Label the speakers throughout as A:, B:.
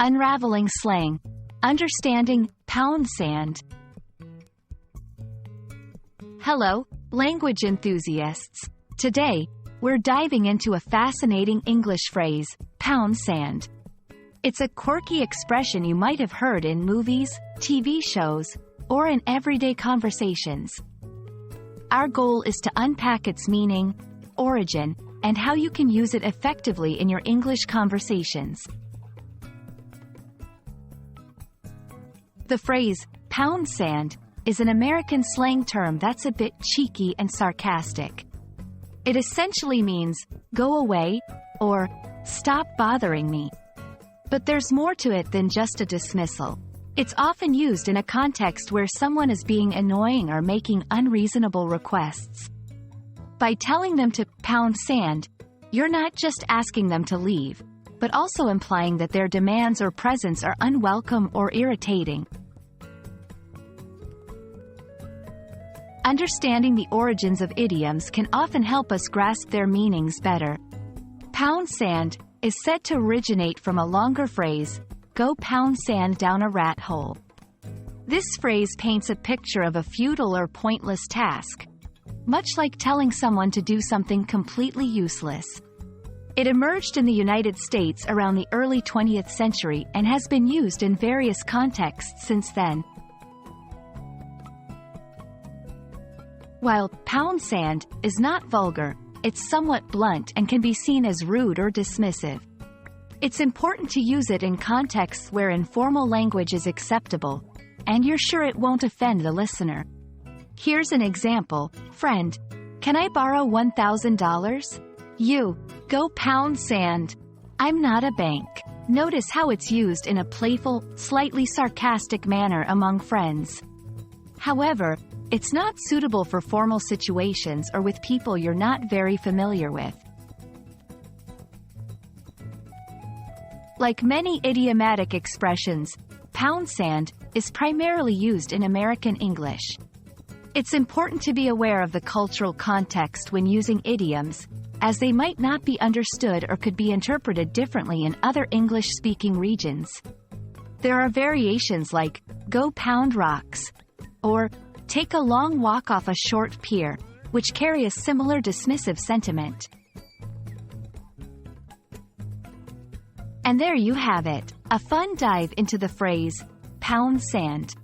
A: Unraveling Slang. Understanding pound sand. Hello, language enthusiasts. Today, we're diving into a fascinating English phrase, pound sand. It's a quirky expression you might have heard in movies, TV shows, or in everyday conversations. Our goal is to unpack its meaning, origin, and how you can use it effectively in your English conversations. The phrase, pound sand, is an American slang term that's a bit cheeky and sarcastic. It essentially means, go away, or stop bothering me. But there's more to it than just a dismissal. It's often used in a context where someone is being annoying or making unreasonable requests. By telling them to pound sand, you're not just asking them to leave, but also implying that their demands or presence are unwelcome or irritating. Understanding the origins of idioms can often help us grasp their meanings better. Pound sand is said to originate from a longer phrase, go pound sand down a rat hole. This phrase paints a picture of a futile or pointless task, much like telling someone to do something completely useless. It emerged in the United States around the early 20th century and has been used in various contexts since then. While pound sand is not vulgar, it's somewhat blunt and can be seen as rude or dismissive. It's important to use it in contexts where informal language is acceptable, and you're sure it won't offend the listener. Here's an example. Friend, can I borrow $1,000? You, go pound sand. I'm not a bank. Notice how it's used in a playful, slightly sarcastic manner among friends. However, it's not suitable for formal situations or with people you're not very familiar with. Like many idiomatic expressions, pound sand is primarily used in American English. It's important to be aware of the cultural context when using idioms, as they might not be understood or could be interpreted differently in other English-speaking regions. There are variations like, go pound rocks, or take a long walk off a short pier, which carry a similar dismissive sentiment. And there you have it, a fun dive into the phrase, pound sand.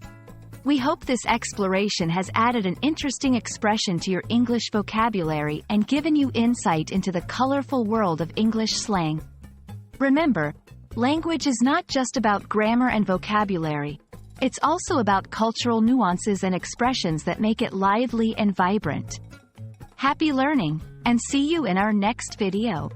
A: We hope this exploration has added an interesting expression to your English vocabulary and given you insight into the colorful world of English slang. Remember, language is not just about grammar and vocabulary. It's also about cultural nuances and expressions that make it lively and vibrant. Happy learning, and see you in our next video.